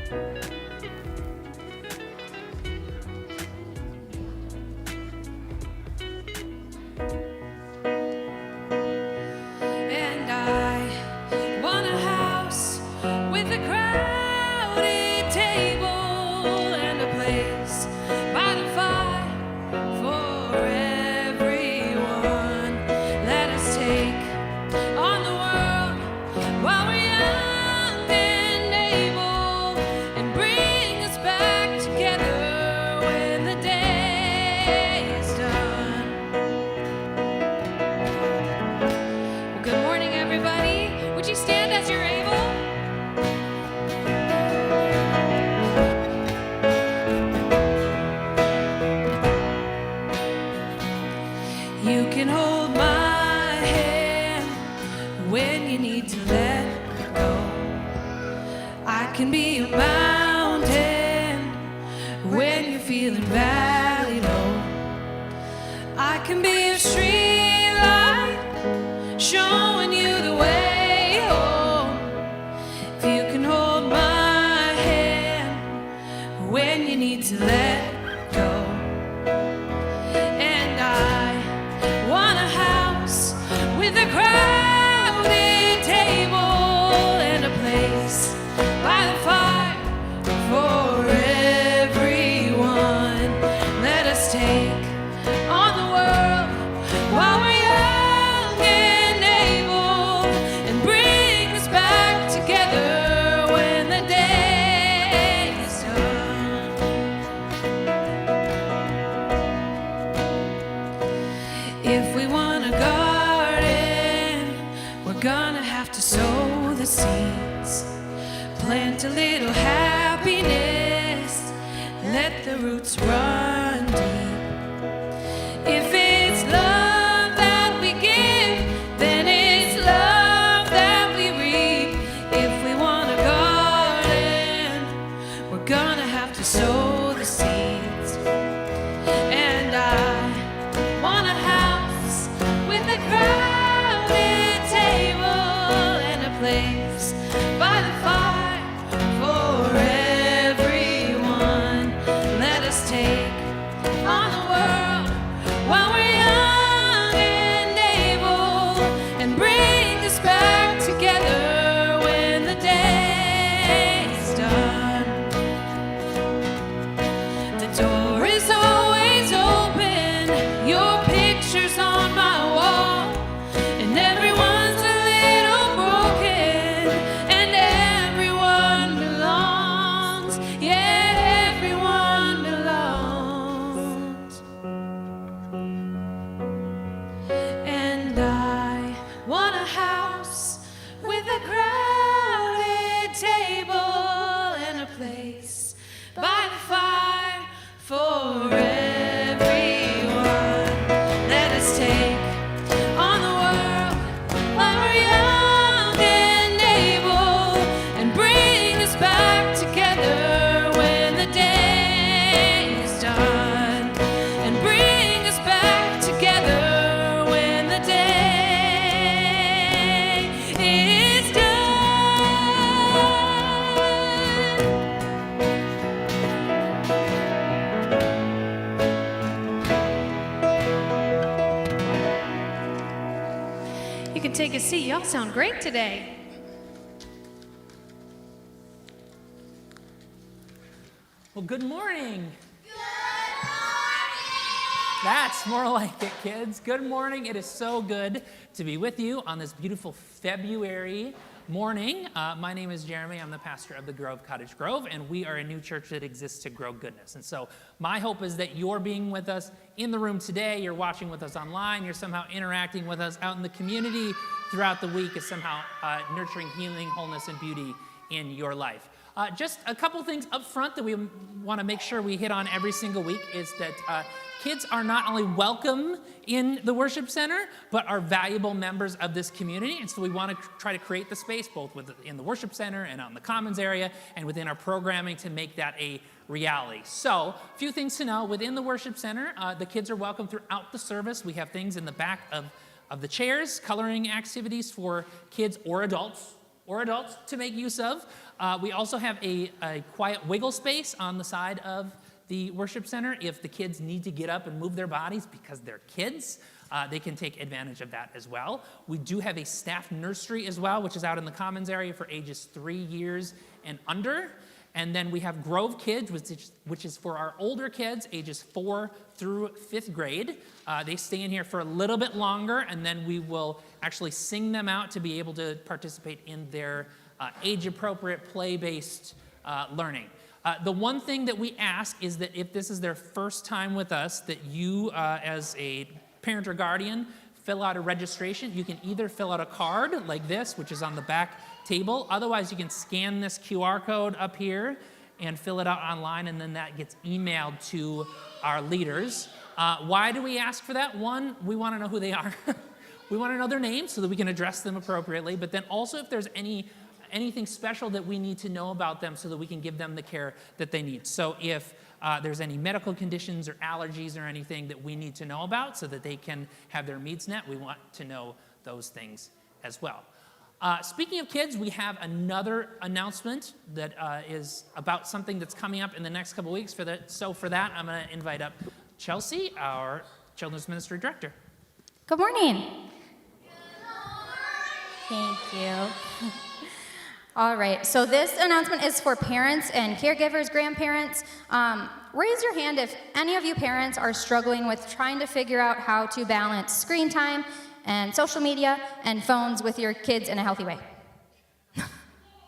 And I want a house with a crowded table and a place by the fire for everyone. Let us take on the world while we're young and able, and bring us back together when the day is done. Well, good morning, everybody. Would you stand as you're able? You can hold my hand when you need to let go. I can be a mountain when you're feeling valley low. I can be a street light showing you the way home. If you can hold my hand when you need to let go. And I want a house with a crowded table and a place by the fire for everyone. Let us take on the world while we're young and able, and bring us back together when the day is done. If we want a garden, we're gonna have to sow the seeds, plant a little happiness, let the roots run deep. If it's love that we give, then it's love that we reap. If we want a garden, we're gonna have to sow the seeds. And I want a house with a crowded table and a place by the fire for everyone. Let us take on the world while we're young and able, and bring us back together when the day is done. The door is always open, your picture's on my wall, and everyone's a little broken, and everyone belongs. Yeah, everyone belongs. And I want a house with a crowded table and a place by the fire for everyone. Let us take on the world while we're young and able, and bring us back together when the day is done. And bring us back together when the day is done. You can take a seat. Y'all sound great today. Well, good morning. That's more like it, kids. Good morning. It is so good to be with you on this beautiful February morning. My name is Jeremy. I'm the pastor of the Grove Cottage Grove, and we are a new church that exists to grow goodness. And so my hope is that you're being with us in the room today, you're watching with us online, you're somehow interacting with us out in the community throughout the week, is somehow nurturing healing, wholeness, and beauty in your life. Just a couple things up front that we want to make sure we hit on every single week is that kids are not only welcome in the worship center, but are valuable members of this community. And so we want to try to create the space both in the worship center and out in the commons area and within our programming to make that a reality. So a few things to know. Within the worship center, the kids are welcome throughout the service. We have things in the back of the chairs, coloring activities for kids or adults or adults to make use of. We also have a quiet wiggle space on the side of the worship center. If the kids need to get up and move their bodies because they're kids, they can take advantage of that as well. We do have a staff nursery as well, which is out in the commons area for ages 3 years and under. And then we have Grove Kids, which is for our older kids, ages 4 through 5th grade. They stay in here for a little bit longer, and then we will actually sing them out to be able to participate in their age-appropriate, play-based learning. The one thing that we ask is that if this is their first time with us, that you, as a parent or guardian, fill out a registration. You can either fill out a card like this, which is on the back table. Otherwise, you can scan this QR code up here and fill it out online, and then that gets emailed to our leaders. Why do we ask for that? One, we want to know who they are. We want to know their names so that we can address them appropriately, but then also if there's anything special that we need to know about them so that we can give them the care that they need. So if there's any medical conditions or allergies or anything that we need to know about so that they can have their needs met, we want to know those things as well. Speaking of kids, we have another announcement that is about something that's coming up in the next couple weeks. So for that, I'm going to invite up Chelsea, our Children's Ministry Director. Good morning. Thank you. All right, so this announcement is for parents and caregivers, grandparents. Raise your hand if any of you parents are struggling with trying to figure out how to balance screen time and social media and phones with your kids in a healthy way.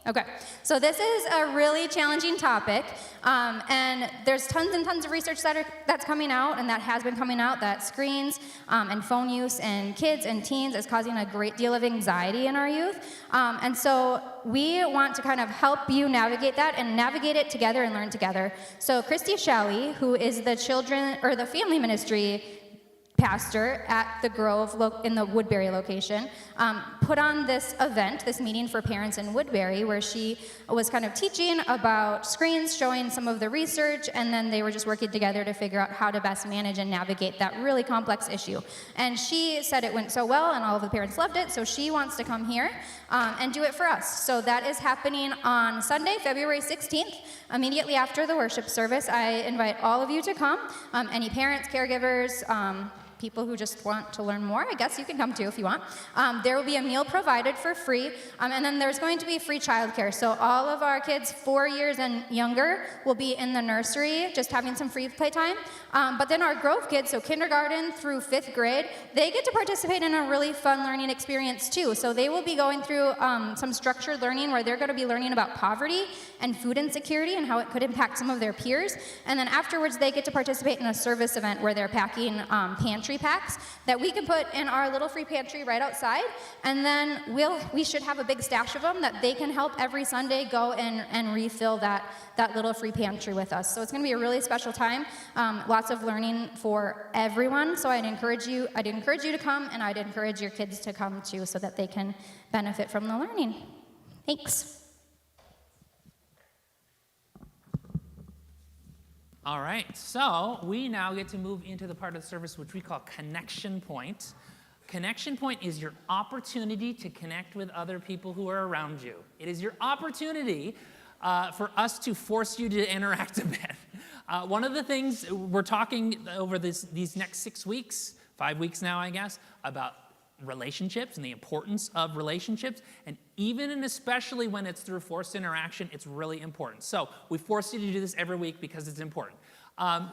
Okay, so this is a really challenging topic, and there's tons and tons of research that's coming out, and that has been coming out, that screens and phone use in kids and teens is causing a great deal of anxiety in our youth. And so we want to kind of help you navigate that and navigate it together and learn together. So Christy Showie, who is the family ministry pastor at the Grove in the Woodbury location, put on this event, this meeting for parents in Woodbury, where she was kind of teaching about screens, showing some of the research, and then they were just working together to figure out how to best manage and navigate that really complex issue. And she said it went so well, and all of the parents loved it, so she wants to come here and do it for us. So that is happening on Sunday, February 16th, immediately after the worship service. I invite all of you to come, any parents, caregivers, people who just want to learn more. I guess you can come too if you want. There will be a meal provided for free, and then there's going to be free childcare. So all of our kids 4 years and younger will be in the nursery, just having some free playtime. But then our Grove kids, so kindergarten through 5th grade, they get to participate in a really fun learning experience too. So they will be going through some structured learning where they're going to be learning about poverty and food insecurity and how it could impact some of their peers. And then afterwards, they get to participate in a service event where they're packing pantry packs that we can put in our little free pantry right outside, and then we should have a big stash of them that they can help every Sunday go and refill that little free pantry with us. So it's going to be a really special time, lots of learning for everyone. So I'd encourage you to come, and I'd encourage your kids to come too, so that they can benefit from the learning. Thanks. All right, so we now get to move into the part of the service which we call Connection Point. Connection Point is your opportunity to connect with other people who are around you. It is your opportunity for us to force you to interact a bit. One of the things we're talking over these next 6 weeks, 5 weeks now, I guess, about relationships and the importance of relationships, and even and especially when it's through forced interaction, it's really important. So we force you to do this every week because it's important.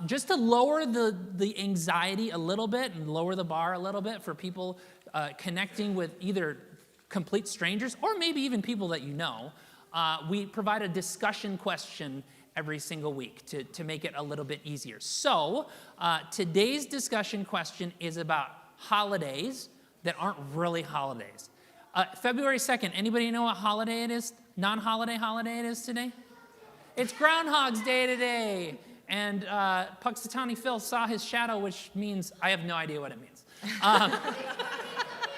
Just to lower the anxiety a little bit and lower the bar a little bit for people connecting with either complete strangers or maybe even people that you know, we provide a discussion question every single week to make it a little bit easier. So today's discussion question is about holidays that aren't really holidays. February 2nd, anybody know what holiday it is? Non-holiday holiday it is today? It's Groundhog's Day today. And Puxatawny Phil saw his shadow, which means, I have no idea what it means.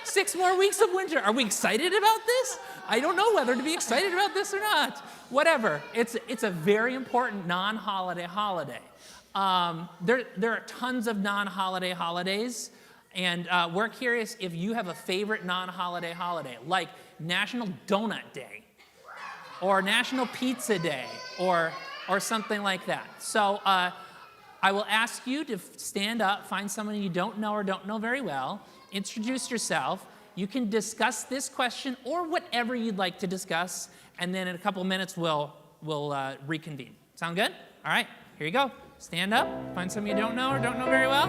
6 more weeks of winter. Are we excited about this? I don't know whether to be excited about this or not. Whatever. It's a very important non-holiday holiday. There are tons of non-holiday holidays. And we're curious if you have a favorite non-holiday holiday, like National Donut Day. or National Pizza Day, or something like that. So I will ask you to stand up, find someone you don't know or don't know very well, introduce yourself. You can discuss this question or whatever you'd like to discuss, and then in a couple minutes we'll reconvene. Sound good? All right, here you go. Stand up, find someone you don't know or don't know very well.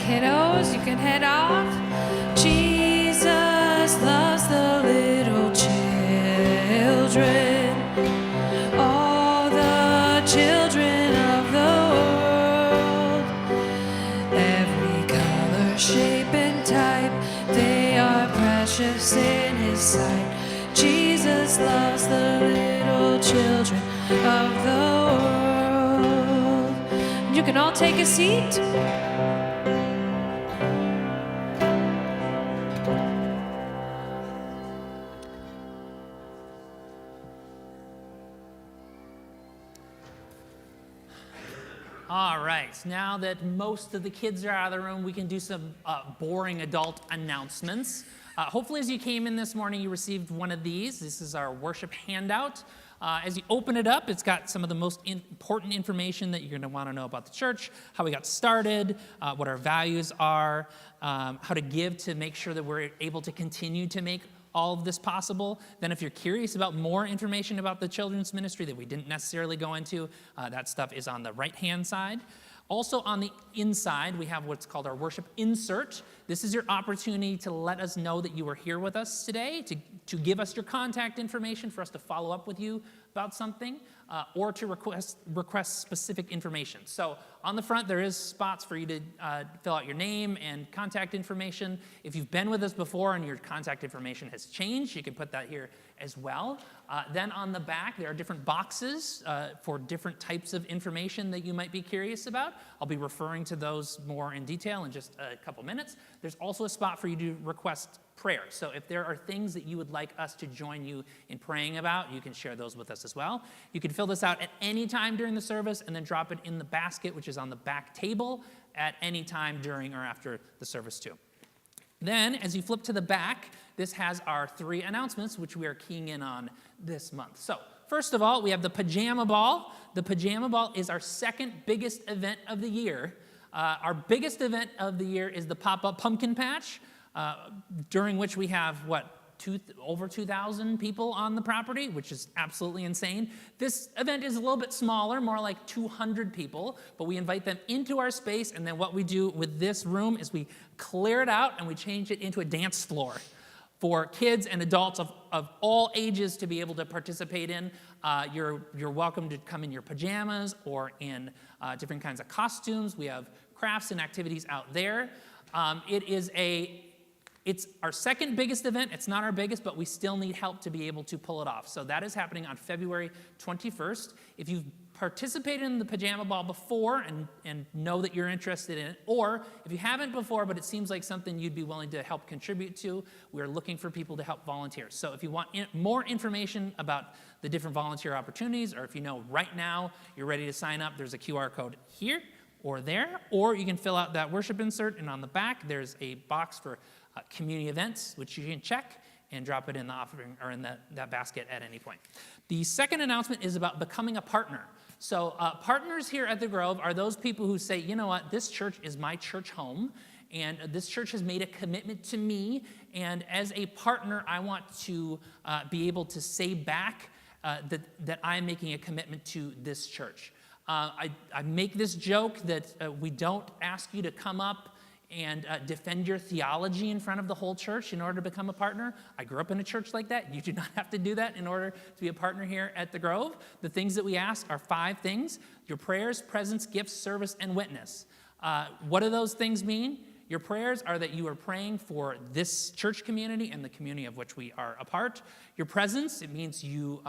Kiddos, you can head off. Jesus loves the little children, all the children of the world. Every color, shape, and type, they are precious in His sight. Jesus loves the little children of the world. You can all take a seat. All right, now that most of the kids are out of the room, we can do some boring adult announcements. Hopefully as you came in this morning, you received one of these. This is our worship handout. As you open it up, it's got some of the most important information that you're going to want to know about the church, how we got started, what our values are, how to give to make sure that we're able to continue to make all of this possible. Then if you're curious about more information about the children's ministry that we didn't necessarily go into, that stuff is on the right-hand side. Also on the inside, we have what's called our worship insert. This is your opportunity to let us know that you were here with us today, to give us your contact information for us to follow up with you about something, or to request specific information. So on the front, there is spots for you to fill out your name and contact information. If you've been with us before and your contact information has changed, you can put that here as well. Then on the back, there are different boxes for different types of information that you might be curious about. I'll be referring to those more in detail in just a couple minutes. There's also a spot for you to request prayer. So if there are things that you would like us to join you in praying about, you can share those with us as well. You can fill this out at any time during the service and then drop it in the basket, which is on the back table, at any time during or after the service too. Then, as you flip to the back, this has our 3 announcements, which we are keying in on this month. So, first of all, we have the Pajama Ball. The Pajama Ball is our second biggest event of the year. Our biggest event of the year is the Pop-Up Pumpkin Patch, during which we have, over 2,000 people on the property, which is absolutely insane. This event is a little bit smaller, more like 200 people, but we invite them into our space, and then what we do with this room is we clear it out and we change it into a dance floor for kids and adults of all ages to be able to participate in. You're welcome to come in your pajamas or in different kinds of costumes. We have crafts and activities out there. It's our second biggest event. It's not our biggest, but we still need help to be able to pull it off. So that is happening on February 21st. If you've participated in the Pajama Ball before and know that you're interested in it, or if you haven't before, but it seems like something you'd be willing to help contribute to, we're looking for people to help volunteer. So if you want more information about the different volunteer opportunities, or if you know right now you're ready to sign up, there's a QR code here or there, or you can fill out that worship insert, and on the back there's a box for community events, which you can check and drop it in the offering or in that basket at any point. The second announcement is about becoming a partner. So partners here at the Grove are those people who say, you know what, this church is my church home, and this church has made a commitment to me, and as a partner, I want to be able to say back that I'm making a commitment to this church. I make this joke that we don't ask you to come up and defend your theology in front of the whole church in order to become a partner. I grew up in a church like that. You do not have to do that in order to be a partner here at the Grove. The things that we ask are 5 things: your prayers, presence, gifts, service, and witness. What do those things mean? Your prayers are that you are praying for this church community and the community of which we are a part. Your presence, it means you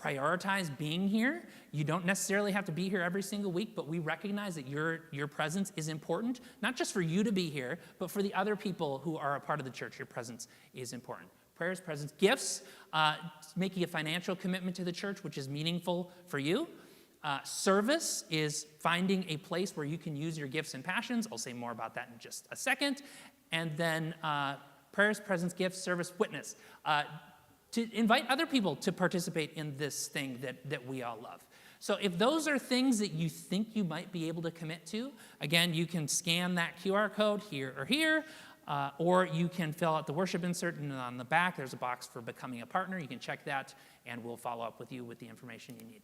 prioritize being here. You don't necessarily have to be here every single week, but we recognize that your presence is important, not just for you to be here, but for the other people who are a part of the church. Your presence is important. Prayers, presence, gifts, making a financial commitment to the church, which is meaningful for you. Service is finding a place where you can use your gifts and passions. I'll say more about that in just a second. And then prayers, presence, gifts, service, witness. To invite other people to participate in this thing that we all love. So if those are things that you think you might be able to commit to, again, you can scan that QR code here or here, or you can fill out the worship insert, and on the back there's a box for becoming a partner. You can check that, and we'll follow up with you with the information you need.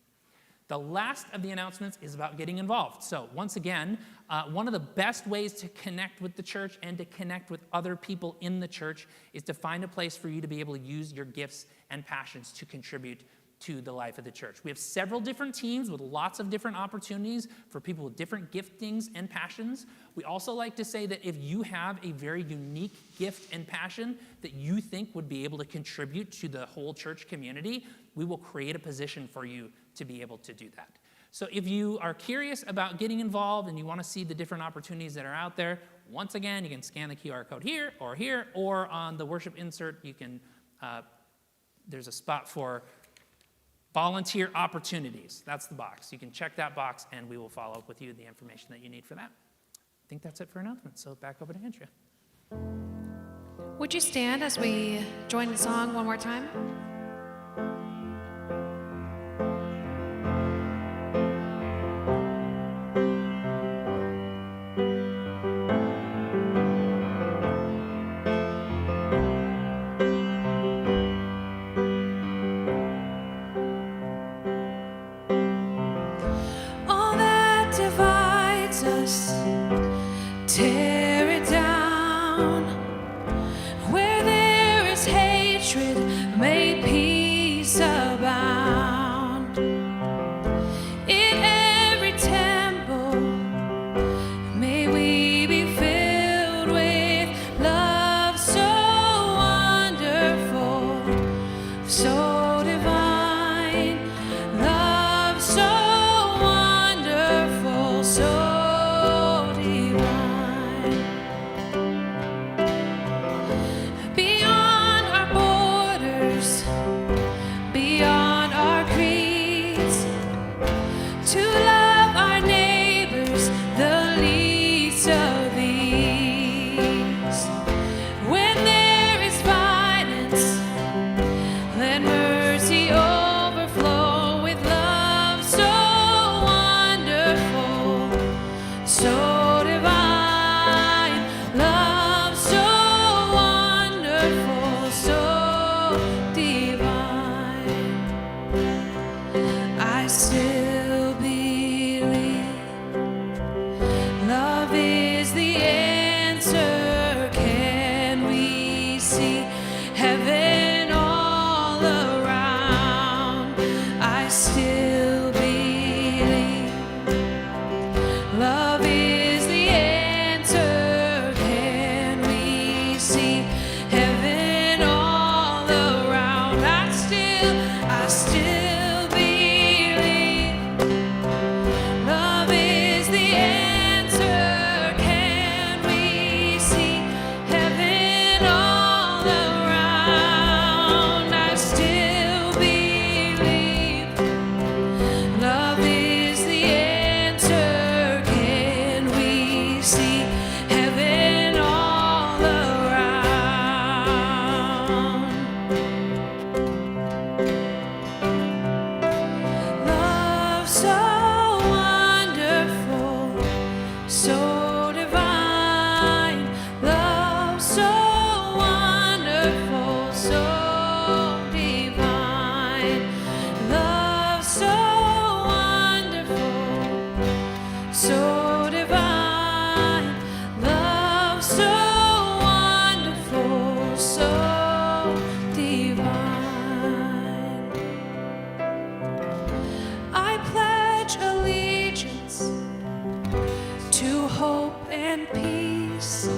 The last of the announcements is about getting involved. So once again, one of the best ways to connect with the church and to connect with other people in the church is to find a place for you to be able to use your gifts and passions to contribute to the life of the church. We have several different teams with lots of different opportunities for people with different giftings and passions. We also like to say that if you have a very unique gift and passion that you think would be able to contribute to the whole church community, we will create a position for you to be able to do that. So if you are curious about getting involved and you want to see the different opportunities that are out there, once again, you can scan the QR code here, or on the worship insert, you can, there's a spot for volunteer opportunities. That's the box. You can check that box, and we will follow up with you the information that you need for that. I think that's it for announcements, so back over to Andrea. Would you stand as we join the song one more time? All that divides us, tear it down. Where there is hatred, make so wonderful, so divine. Love so wonderful, so divine. Love so wonderful, so divine. I pledge allegiance to hope and peace.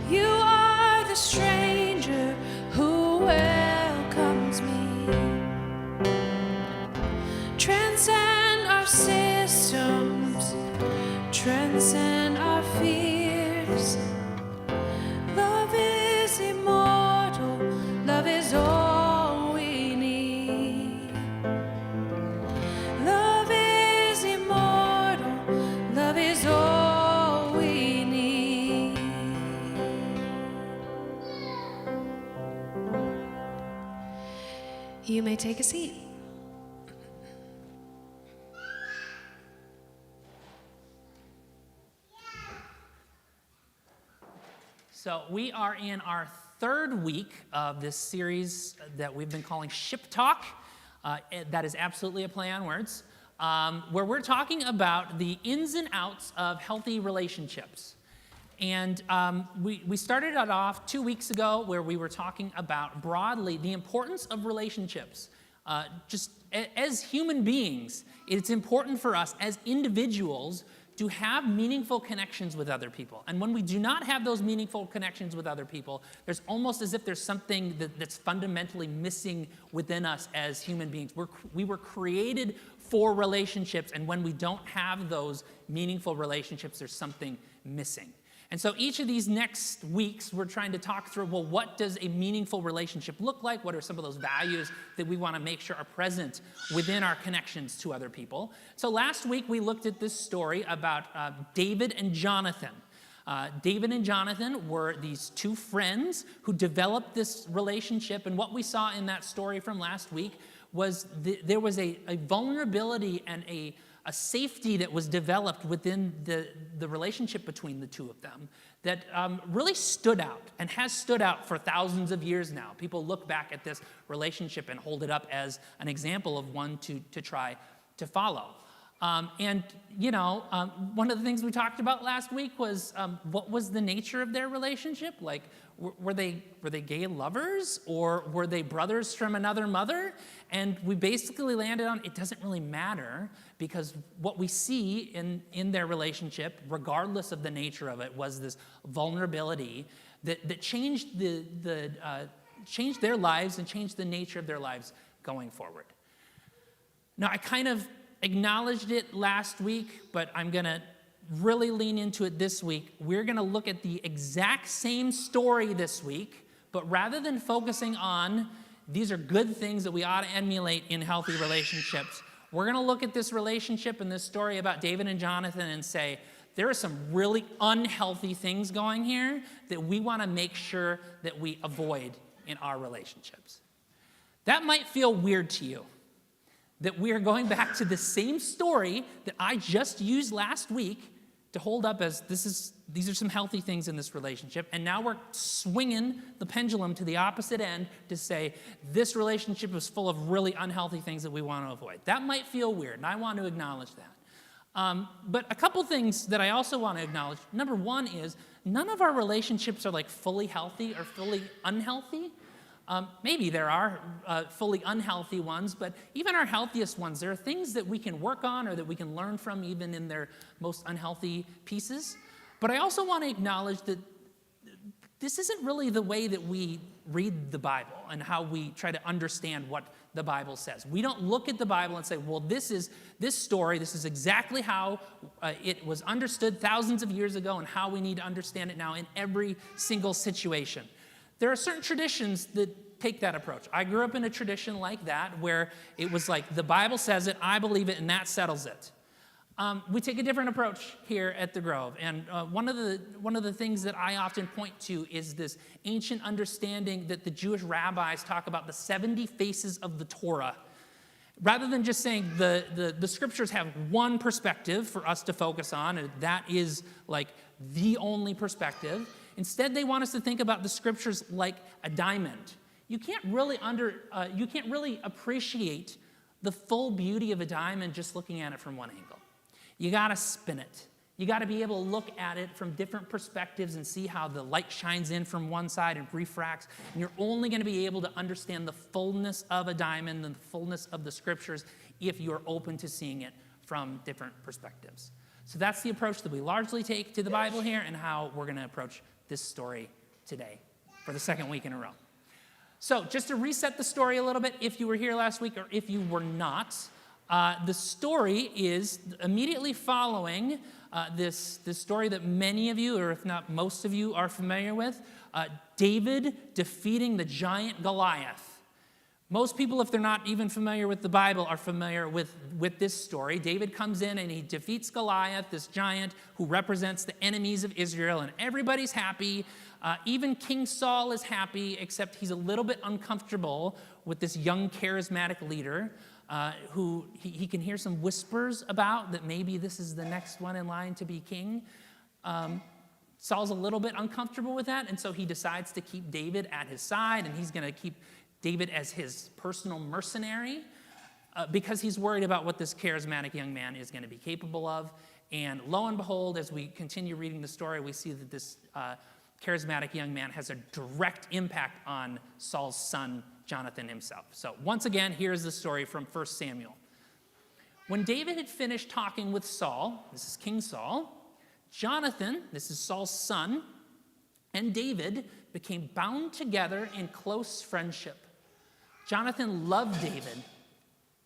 You are the stranger who welcomes me. Transcend our systems, transcend our fears. Love is immortal, love is all we need. Love is immortal, love is all we need. You may take a seat. So we are in our third week of this series that we've been calling Ship Talk. That is absolutely a play on words, where we're talking about the ins and outs of healthy relationships. And we started it off 2 weeks ago where we were talking about broadly the importance of relationships. Just as human beings, it's important for us as individuals to have meaningful connections with other people. And when we do not have those meaningful connections with other people, there's almost as if there's something that's fundamentally missing within us as human beings. We were created for relationships, and when we don't have those meaningful relationships, there's something missing. And so each of these next weeks, we're trying to talk through, well, what does a meaningful relationship look like? What are some of those values that we want to make sure are present within our connections to other people? So last week, we looked at this story about David and Jonathan. David and Jonathan were these two friends who developed this relationship. And what we saw in that story from last week was there was a vulnerability and a safety that was developed within the relationship between the two of them that really stood out and has stood out for thousands of years now. People look back at this relationship and hold it up as an example of one to try to follow. And, one of the things we talked about last week was what was the nature of their relationship? Like, were they gay lovers, or were they brothers from another mother? And we basically landed on it doesn't really matter, because what we see in their relationship, regardless of the nature of it, was this vulnerability that changed changed their lives and changed the nature of their lives going forward. Now, I kind of acknowledged it last week, but I'm going to really lean into it this week. We're going to look at the exact same story this week, but rather than focusing on these are good things that we ought to emulate in healthy relationships, we're going to look at this relationship and this story about David and Jonathan and say, there are some really unhealthy things going here that we want to make sure that we avoid in our relationships. That might feel weird to you, that we are going back to the same story that I just used last week to hold up as these are some healthy things in this relationship, and now we're swinging the pendulum to the opposite end to say this relationship is full of really unhealthy things that we want to avoid. That might feel weird, and I want to acknowledge that. But a couple things that I also want to acknowledge. Number one is none of our relationships are like fully healthy or fully unhealthy. Maybe there are fully unhealthy ones, but even our healthiest ones, there are things that we can work on or that we can learn from even in their most unhealthy pieces. But I also want to acknowledge that this isn't really the way that we read the Bible and how we try to understand what the Bible says. We don't look at the Bible and say, well, this story, this is exactly how it was understood thousands of years ago and how we need to understand it now in every single situation. There are certain traditions that take that approach. I grew up in a tradition like that where it was like the Bible says it, I believe it, and that settles it. We take a different approach here at the Grove, and one of the things that I often point to is this ancient understanding that the Jewish rabbis talk about the 70 faces of the Torah. Rather than just saying the scriptures have one perspective for us to focus on, and that is like the only perspective. Instead, they want us to think about the scriptures like a diamond. You can't really appreciate the full beauty of a diamond just looking at it from one angle. You got to spin it. You got to be able to look at it from different perspectives and see how the light shines in from one side and refracts. And you're only going to be able to understand the fullness of a diamond and the fullness of the scriptures if you're open to seeing it from different perspectives. So that's the approach that we largely take to the Bible here and how we're going to approach this story today for the second week in a row. So just to reset the story a little bit, if you were here last week or if you were not, the story is immediately following this story that many of you, or if not most of you, are familiar with, David defeating the giant Goliath. Most people, if they're not even familiar with the Bible, are familiar with this story. David comes in and he defeats Goliath, this giant who represents the enemies of Israel, and everybody's happy. Even King Saul is happy, except he's a little bit uncomfortable with this young, charismatic leader who he can hear some whispers about that maybe this is the next one in line to be king. Saul's a little bit uncomfortable with that, and so he decides to keep David at his side, and he's going to keep David as his personal mercenary because he's worried about what this charismatic young man is going to be capable of. And lo and behold, as we continue reading the story, we see that this charismatic young man has a direct impact on Saul's son, Jonathan himself. So once again, here's the story from 1 Samuel. When David had finished talking with Saul, this is King Saul, Jonathan, this is Saul's son, and David became bound together in close friendship. Jonathan loved David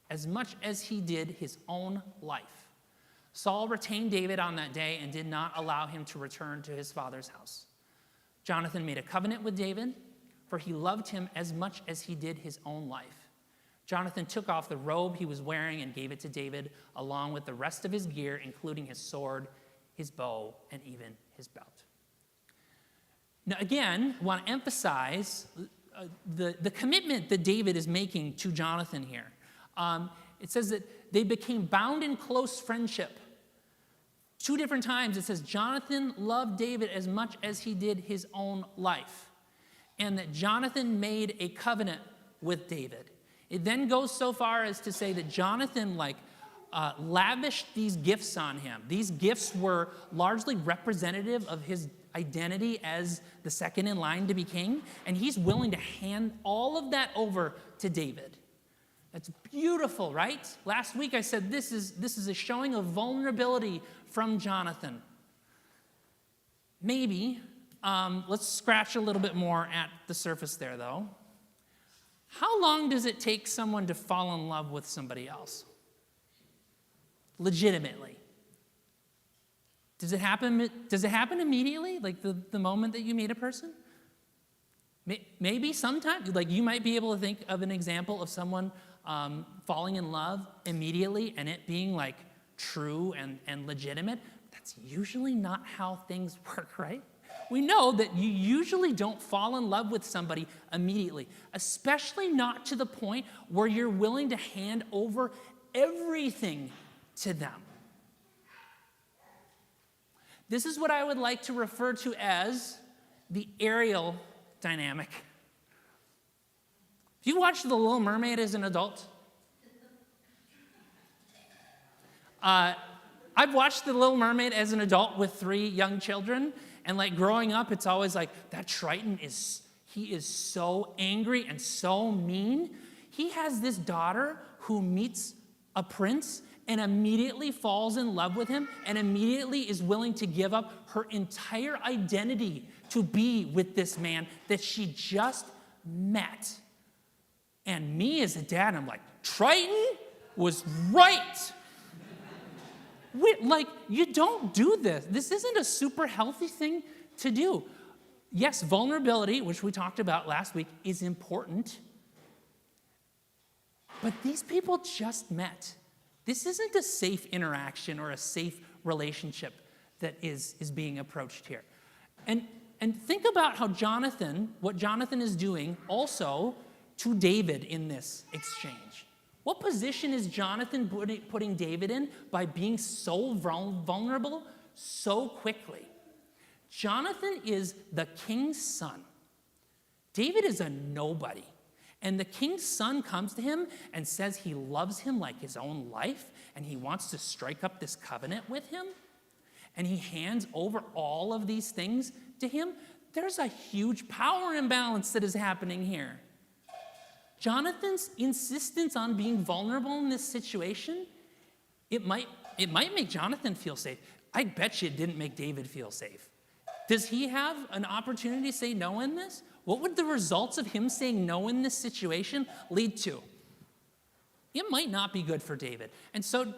as much as he did his own life. Saul retained David on that day and did not allow him to return to his father's house. Jonathan made a covenant with David, for he loved him as much as he did his own life. Jonathan took off the robe he was wearing and gave it to David, along with the rest of his gear, including his sword, his bow, and even his belt. Now, again, I want to emphasize the commitment that David is making to Jonathan here. It says that they became bound in close friendship. 2 different times it says Jonathan loved David as much as he did his own life, and that Jonathan made a covenant with David. It then goes so far as to say that Jonathan lavished these gifts on him. These gifts were largely representative of his identity as the second in line to be king, and he's willing to hand all of that over to David. That's beautiful, right? Last week I said this is a showing of vulnerability from Jonathan. Maybe, let's scratch a little bit more at the surface there, though. How long does it take someone to fall in love with somebody else? Legitimately. Does it happen immediately, like the moment that you meet a person? Maybe sometimes, like you might be able to think of an example of someone falling in love immediately and it being like true and legitimate. That's usually not how things work, right? We know that you usually don't fall in love with somebody immediately, especially not to the point where you're willing to hand over everything to them. This is what I would like to refer to as the Ariel dynamic. Have you watched The Little Mermaid as an adult? I've watched The Little Mermaid as an adult with 3 young children, and like growing up, it's always like, that Triton he is so angry and so mean. He has this daughter who meets a prince and immediately falls in love with him and immediately is willing to give up her entire identity to be with this man that she just met. And me as a dad, I'm like, Triton was right. You don't do this. This isn't a super healthy thing to do. Yes, vulnerability, which we talked about last week, is important. But these people just met. This isn't a safe interaction or a safe relationship that is being approached here. And think about how what Jonathan is doing also to David in this exchange. What position is Jonathan putting David in by being so vulnerable so quickly? Jonathan is the king's son. David is a nobody. And the king's son comes to him and says he loves him like his own life, and he wants to strike up this covenant with him. And he hands over all of these things to him. There's a huge power imbalance that is happening here. Jonathan's insistence on being vulnerable in this situation, it might make Jonathan feel safe. I bet you it didn't make David feel safe. Does he have an opportunity to say no in this? What would the results of him saying no in this situation lead to? It might not be good for David. And so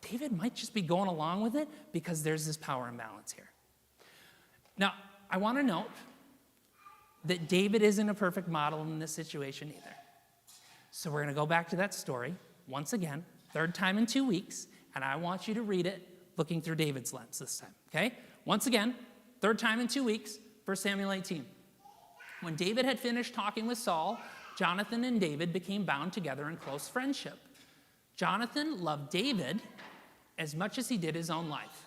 David might just be going along with it because there's this power imbalance here. Now, I want to note that David isn't a perfect model in this situation either. So we're going to go back to that story once again, third time in 2 weeks, and I want you to read it looking through David's lens this time, okay? Once again, third time in 2 weeks, 1 Samuel 18. When David had finished talking with Saul, Jonathan and David became bound together in close friendship. Jonathan loved David as much as he did his own life.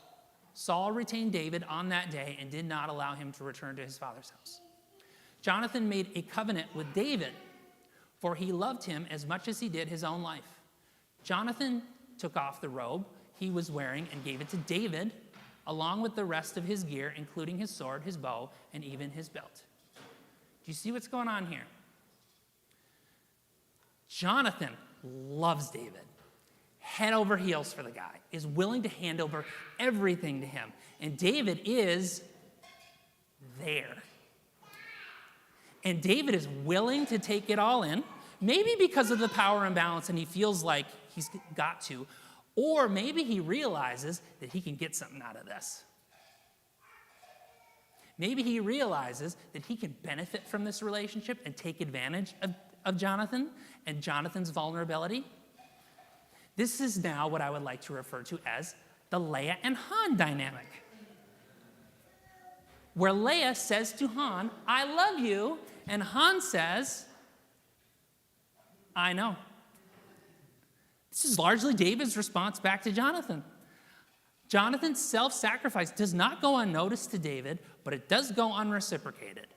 Saul retained David on that day and did not allow him to return to his father's house. Jonathan made a covenant with David, for he loved him as much as he did his own life. Jonathan took off the robe he was wearing and gave it to David, along with the rest of his gear, including his sword, his bow, and even his belt. Do you see what's going on here? Jonathan loves David, head over heels for the guy, is willing to hand over everything to him. And David is there. And David is willing to take it all in, maybe because of the power imbalance and he feels like he's got to, or maybe he realizes that he can get something out of this. Maybe he realizes that he can benefit from this relationship and take advantage of Jonathan and Jonathan's vulnerability. This is now what I would like to refer to as the Leah and Han dynamic, where Leah says to Han, I love you, and Han says, I know. This is largely David's response back to Jonathan. Jonathan's self-sacrifice does not go unnoticed to David, but it does go unreciprocated.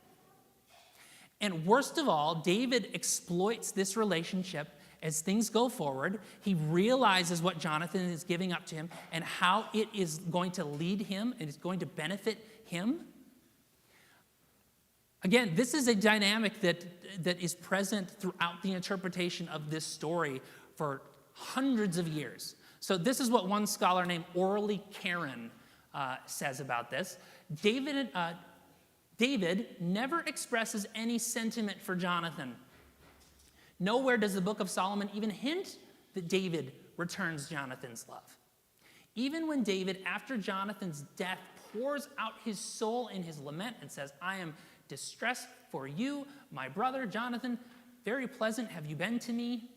And worst of all, David exploits this relationship as things go forward. He realizes what Jonathan is giving up to him and how it is going to lead him and is going to benefit him. Again, this is a dynamic that is present throughout the interpretation of this story for hundreds of years. So this is what one scholar named Orly Karen says about this. David never expresses any sentiment for Jonathan. Nowhere does the book of Solomon even hint that David returns Jonathan's love. Even when David, after Jonathan's death, pours out his soul in his lament and says, I am distressed for you, my brother Jonathan, very pleasant have you been to me.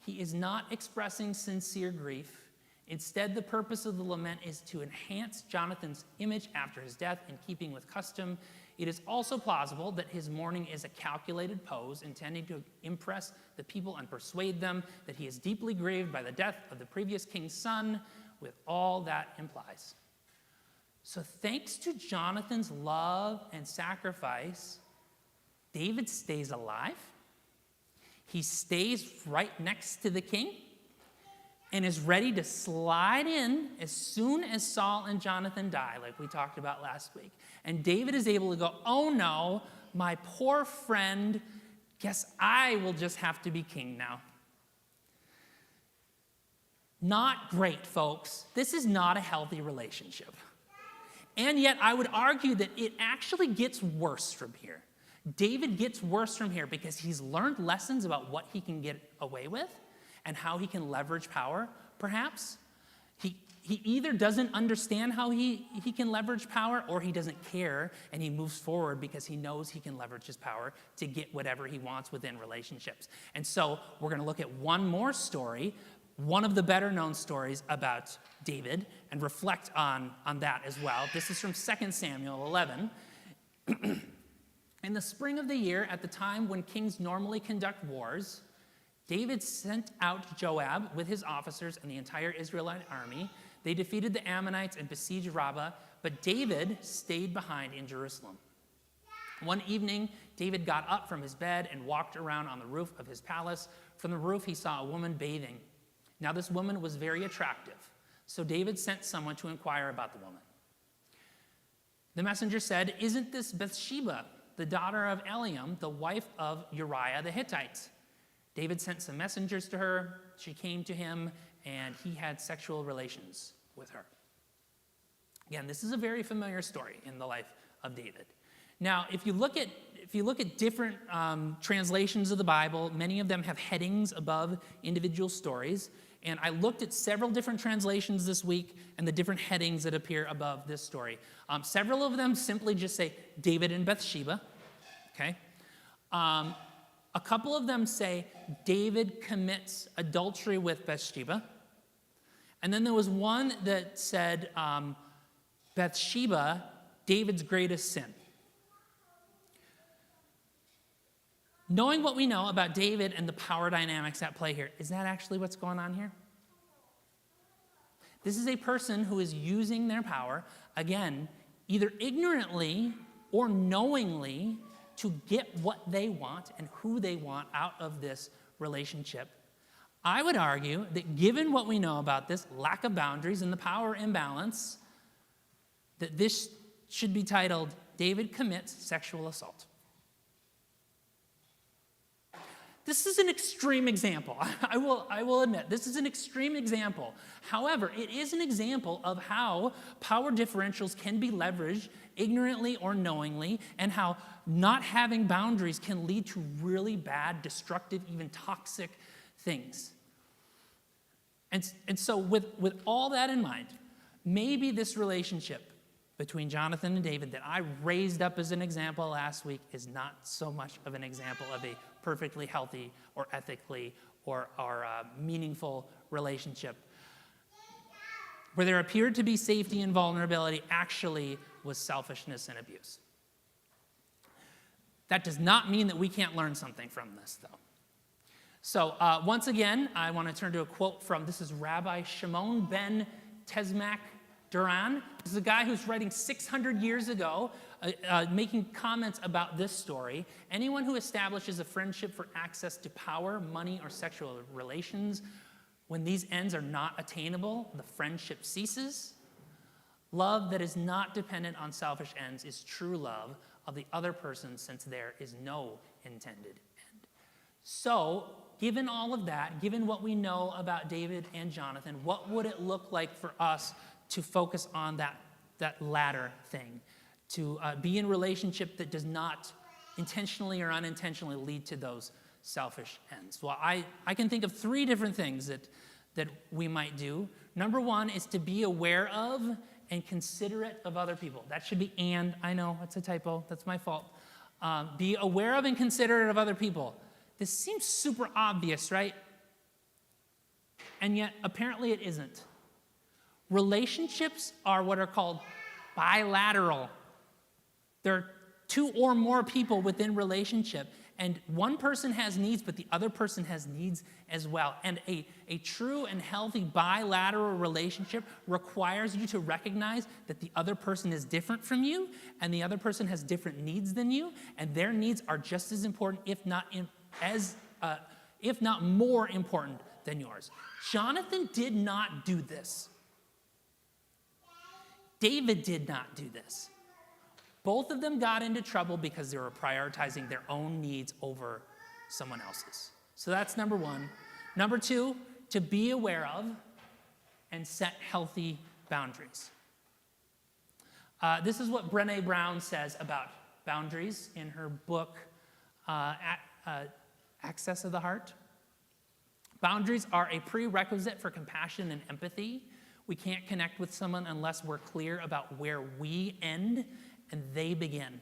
He is not expressing sincere grief. Instead, the purpose of the lament is to enhance Jonathan's image after his death in keeping with custom. It is also plausible that his mourning is a calculated pose intending to impress the people and persuade them that he is deeply grieved by the death of the previous king's son, with all that implies. So thanks to Jonathan's love and sacrifice, David stays alive. He stays right next to the king and is ready to slide in as soon as Saul and Jonathan die, like we talked about last week. And David is able to go, oh no, my poor friend, guess I will just have to be king now. Not great, folks. This is not a healthy relationship. And yet I would argue that it actually gets worse from here. David gets worse from here because he's learned lessons about what he can get away with and how he can leverage power, perhaps. He either doesn't understand how he can leverage power, or he doesn't care and he moves forward because he knows he can leverage his power to get whatever he wants within relationships. And so we're going to look at one more story, one of the better known stories about David, and reflect on that as well. This is from 2 Samuel 11. In the spring of the year, at the time when kings normally conduct wars, David sent out Joab with his officers and the entire Israelite army. They defeated the Ammonites and besieged Rabbah but David stayed behind in Jerusalem. One evening, David got up from his bed and walked around on the roof of his palace. From the roof, he saw a woman bathing. Now, this woman was very attractive, so David sent someone to inquire about the woman. The messenger said, "Isn't this Bathsheba, the daughter of Eliam, the wife of Uriah the Hittite?" David sent some messengers to her. She came to him, and he had sexual relations with her. Again, this is a very familiar story in the life of David. Now, if you look at different translations of the Bible, many of them have headings above individual stories. And I looked at several different translations this week and the different headings that appear above this story. Several of them simply just say David and Bathsheba. Okay. A couple of them say David commits adultery with Bathsheba. And then there was one that said Bathsheba, David's greatest sin. Knowing what we know about David and the power dynamics at play here, is that actually what's going on here? This is a person who is using their power, again, either ignorantly or knowingly, to get what they want and who they want out of this relationship. I would argue that given what we know about this lack of boundaries and the power imbalance, that this should be titled, David Commits Sexual Assault. This is an extreme example. I will admit, this is an extreme example. However, it is an example of how power differentials can be leveraged ignorantly or knowingly, and how not having boundaries can lead to really bad, destructive, even toxic things. And so with all that in mind, maybe this relationship between Jonathan and David that I raised up as an example last week is not so much of an example of a perfectly healthy or ethically or meaningful relationship. Where there appeared to be safety and vulnerability actually was selfishness and abuse. That does not mean that we can't learn something from this, though. So once again, I want to turn to a quote this is Rabbi Shimon ben Tezmak Duran. This is a guy who's writing 600 years ago, making comments about this story. Anyone who establishes a friendship for access to power, money, or sexual relations, when these ends are not attainable, the friendship ceases. Love that is not dependent on selfish ends is true love of the other person, since there is no intended end. So, given all of that, given what we know about David and Jonathan, what would it look like for us to focus on that latter thing, to be in a relationship that does not intentionally or unintentionally lead to those selfish ends? Well, I can think of 3 different things that we might do. Number 1 is to be aware of and considerate of other people. That should be and. I know, it's a typo. That's my fault. Be aware of and considerate of other people. This seems super obvious, right? And yet, apparently it isn't. Relationships are what are called bilateral. There are 2 or more people within relationship, and one person has needs, but the other person has needs as well. And a true and healthy bilateral relationship requires you to recognize that the other person is different from you, and the other person has different needs than you, and their needs are just as important, if not more important than yours. Jonathan did not do this. David did not do this. Both of them got into trouble because they were prioritizing their own needs over someone else's. So that's number 1. Number 2, to be aware of and set healthy boundaries. This is what Brené Brown says about boundaries in her book, Access of the Heart. Boundaries are a prerequisite for compassion and empathy. We can't connect with someone unless we're clear about where we end and they begin.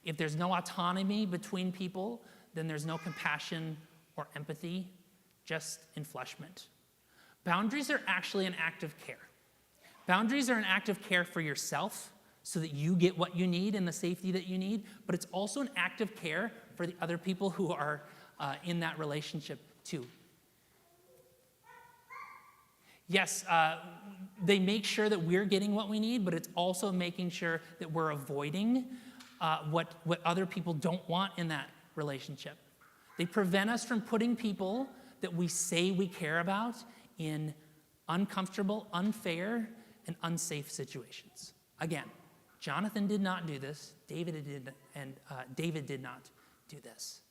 If there's no autonomy between people, then there's no compassion or empathy, just enfleshment. Boundaries are actually an act of care. Boundaries are an act of care for yourself so that you get what you need and the safety that you need, but it's also an act of care for the other people who are in that relationship too. Yes, they make sure that we're getting what we need, but it's also making sure that we're avoiding what other people don't want in that relationship. They prevent us from putting people that we say we care about in uncomfortable, unfair, and unsafe situations. Again, Jonathan did not do this. David did not do this.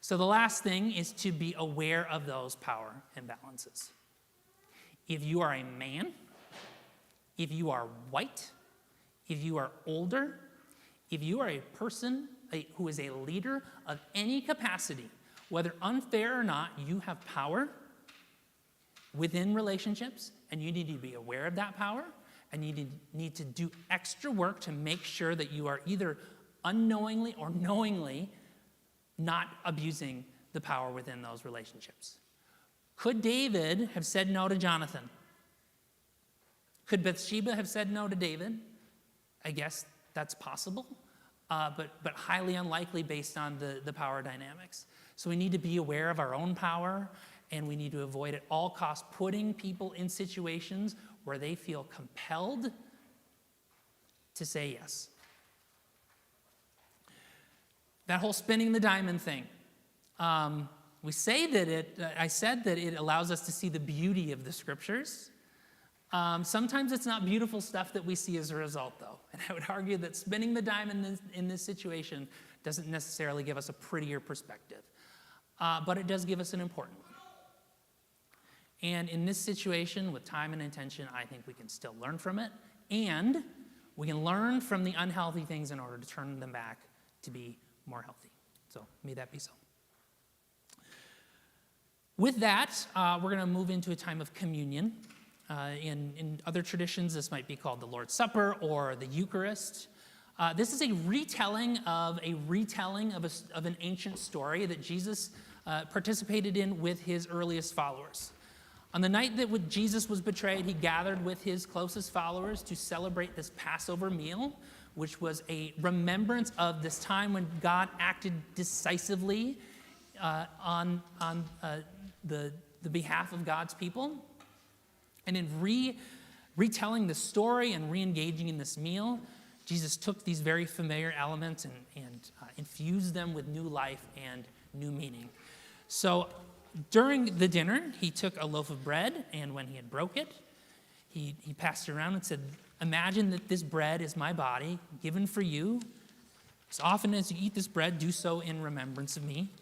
So the last thing is to be aware of those power imbalances. If you are a man, if you are white, if you are older, if you are a person who is a leader of any capacity, whether unfair or not, you have power within relationships, and you need to be aware of that power, and you need to do extra work to make sure that you are either unknowingly or knowingly not abusing the power within those relationships. Could David have said no to Jonathan? Could Bathsheba have said no to David? I guess that's possible, but highly unlikely based on the power dynamics. So we need to be aware of our own power, and we need to avoid at all costs putting people in situations where they feel compelled to say yes. That whole spinning the diamond thing. I said that it allows us to see the beauty of the scriptures. Sometimes it's not beautiful stuff that we see as a result, though. And I would argue that spinning the diamond in this situation doesn't necessarily give us a prettier perspective. But it does give us an important one. And in this situation, with time and intention, I think we can still learn from it. And we can learn from the unhealthy things in order to turn them back to be more healthy. So may that be so. With that, we're going to move into a time of communion. In other traditions, this might be called the Lord's Supper or the Eucharist. This is a retelling of an ancient story that Jesus participated in with his earliest followers. On the night that Jesus was betrayed, he gathered with his closest followers to celebrate this Passover meal, which was a remembrance of this time when God acted decisively on the behalf of God's people. And in retelling the story and re-engaging in this meal, Jesus took these very familiar elements and infused them with new life and new meaning. So during the dinner, he took a loaf of bread, and when he had broke it, he passed it around and said, "Imagine that this bread is my body, given for you. As often as you eat this bread, do so in remembrance of me."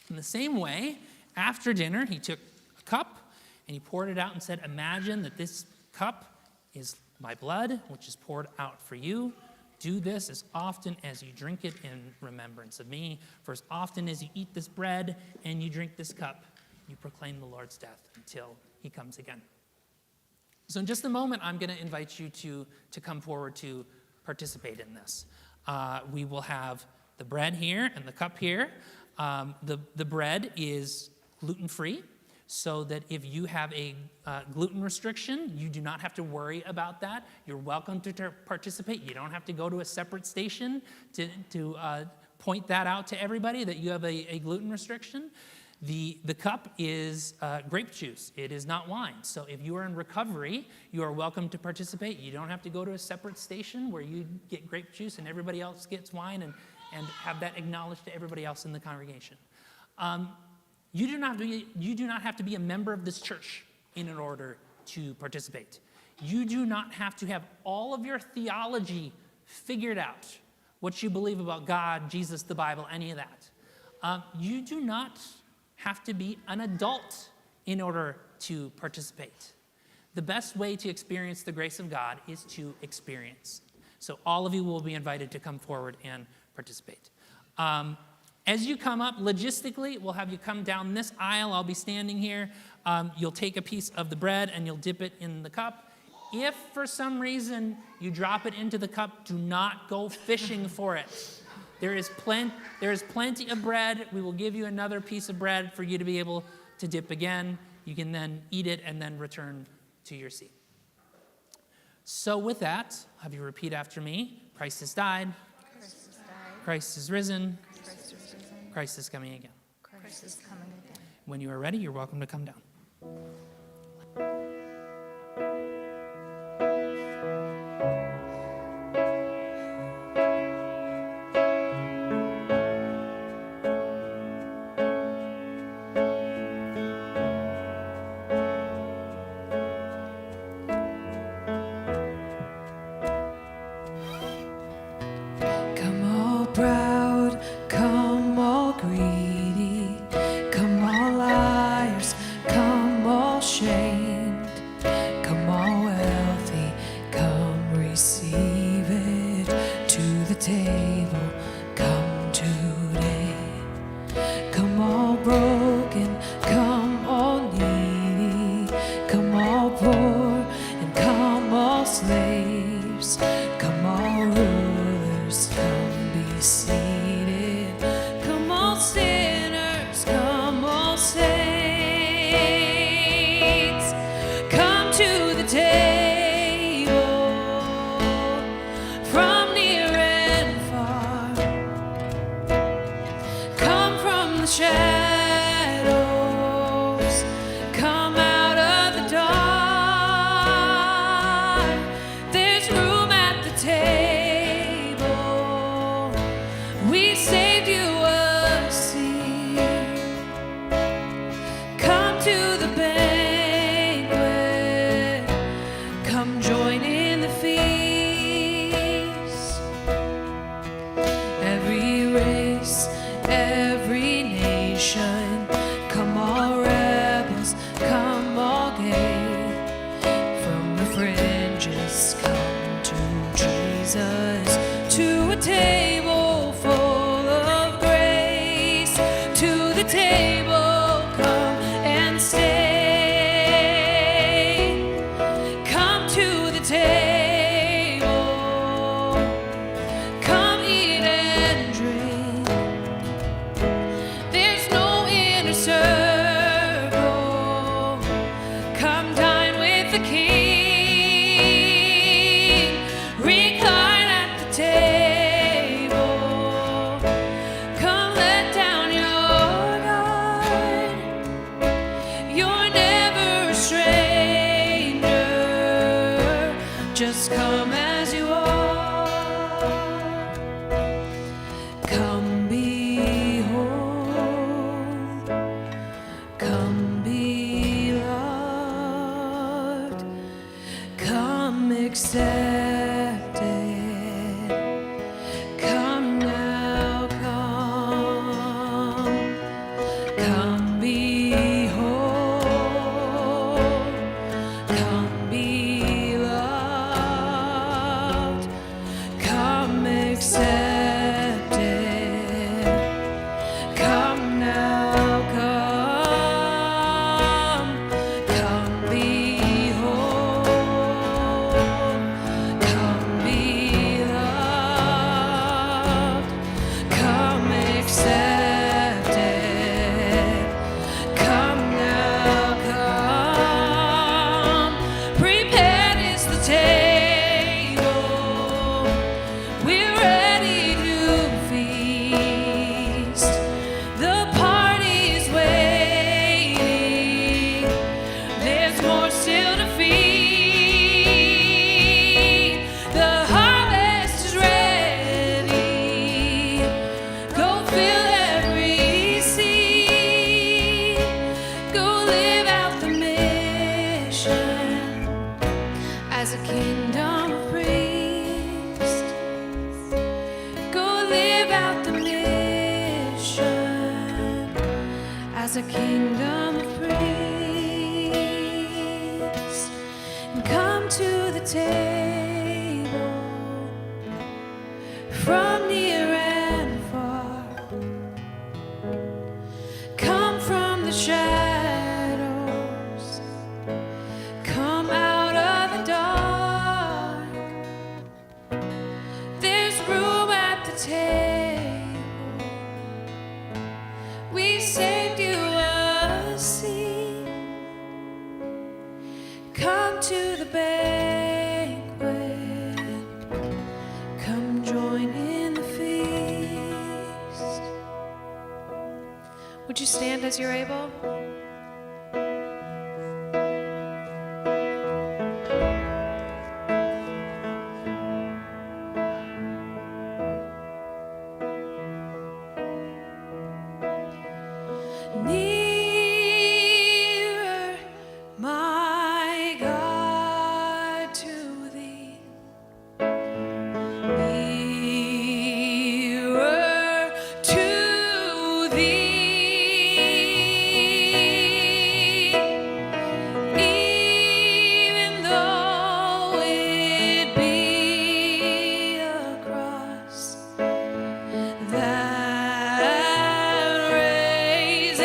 In the same way, after dinner, he took a cup, and he poured it out and said, "Imagine that this cup is my blood, which is poured out for you. Do this as often as you drink it in remembrance of me. For as often as you eat this bread and you drink this cup, you proclaim the Lord's death until he comes again." So in just a moment, I'm going to invite you to come forward to participate in this. We will have the bread here and the cup here. The bread is gluten-free, so that if you have a gluten restriction, you do not have to worry about that. You're welcome to participate. You don't have to go to a separate station to point that out to everybody that you have a gluten restriction. The cup is grape juice. It is not wine. So if you are in recovery, you are welcome to participate. You don't have to go to a separate station where you get grape juice and everybody else gets wine and have that acknowledged to everybody else in the congregation. You do not have to be a member of this church in order to participate. You do not have to have all of your theology figured out, what you believe about God, Jesus, the Bible, any of that. You do not have to be an adult in order to participate. The best way to experience the grace of God is to experience. So all of you will be invited to come forward and participate. As you come up, logistically, we'll have you come down this aisle. I'll be standing here. You'll take a piece of the bread and you'll dip it in the cup. If for some reason you drop it into the cup, do not go fishing for it. There is plenty of bread. We will give you another piece of bread for you to be able to dip again. You can then eat it and then return to your seat. So with that, I'll have you repeat after me. Christ has died. Christ is risen. Christ is coming again. Christ is coming again. When you are ready, you're welcome to come down. shadows, come out of the dark. There's room at the table. We saved you a seat. Come to the banquet. Come join in the feast. Every race, every nation, come all rebels, come all gay. From the fringes, come to Jesus, to a table full of grace, to the table, come and stay. Come to the table, come eat and drink. There's no inner circle. Come dine with the King. Recline at the table. Come let down your guard. You're never a stranger. Just come as you are. Come behold. Come be loved. Come accepted. Come now, come. Come behold. Come be loved. Come accepted. Come now, come. Come behold. Come be loved. Come accepted. Come now, come. Prepared is the table. We're ready to feast. The party's waiting. There's more still to feed. The harvest is ready. Go fill every seed. Go live out the mission as a kingdom of priests. Go live out the mission as a kingdom of priests. And come to the table from near and far. Come from the shadows. Come out of the dark. There's room at the table. We saved you a seat. Come to the banquet. Come join in the feast. Would you stand as you're able? Nearer, my God, to thee. Nearer to thee. Even though it be a cross that raises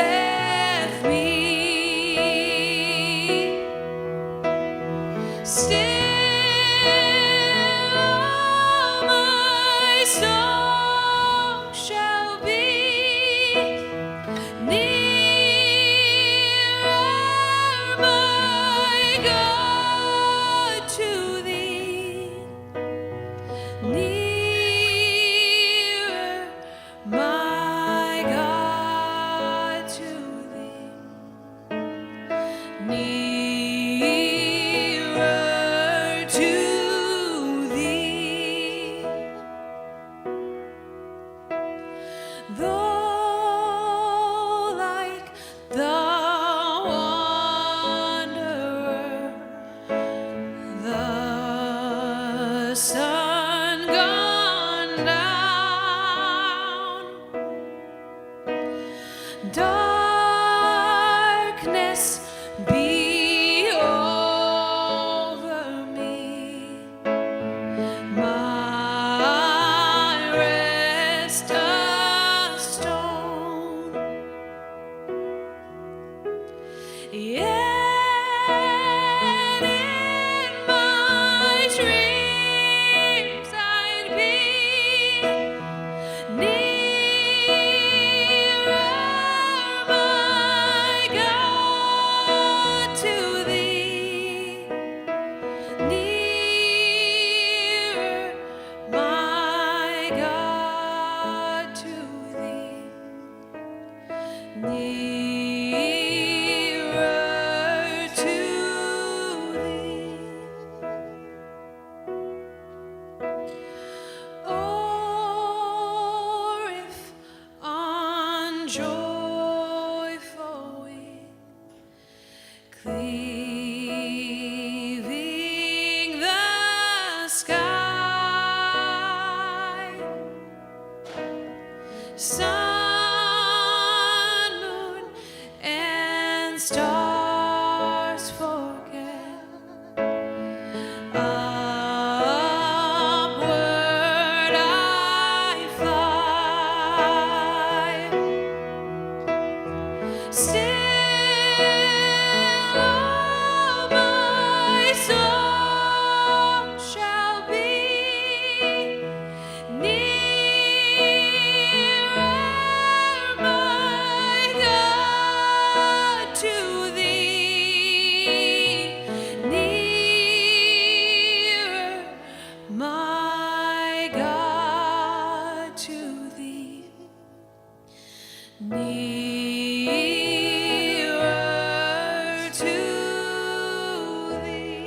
Though like the wanderer, the sun gone down, darkness be over me, my rest a stone. Yet in my dreams I'd be nearer, my God, to thee, nearer, my God, to thee, nearer to thee. Or if on joyful wing, cleaving the sky, sun, moon, and stars forget, upward I fly. Still all my song shall be nearer, my God, to thee, nearer, my God, to thee, nearer to thee.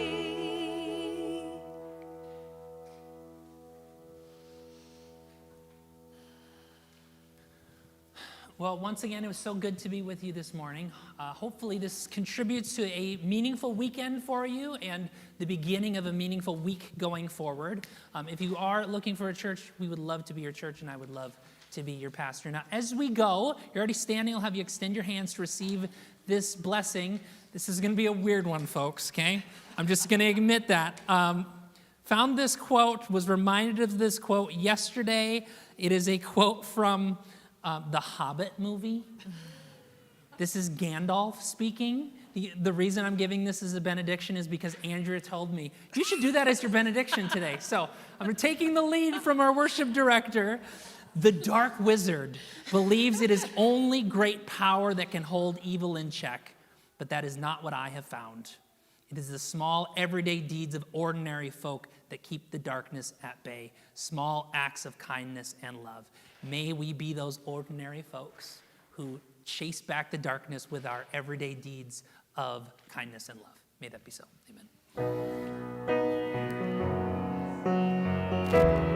Well, once again, it was so good to be with you this morning. Hopefully, this contributes to a meaningful weekend for you and the beginning of a meaningful week going forward. If you are looking for a church, we would love to be your church, and I would love to be your pastor. Now, as we go, you're already standing. I'll have you extend your hands to receive this blessing. This is going to be a weird one, folks, okay? I'm just going to admit that. Found this quote, was reminded of this quote yesterday. It is a quote from the Hobbit movie. This is Gandalf speaking. The reason I'm giving this as a benediction is because Andrea told me, you should do that as your benediction today. So I'm taking the lead from our worship director. The dark wizard believes it is only great power that can hold evil in check, but that is not what I have found. It is the small, everyday deeds of ordinary folk that keep the darkness at bay, small acts of kindness and love. May we be those ordinary folks who chase back the darkness with our everyday deeds of kindness and love. May that be so. Amen.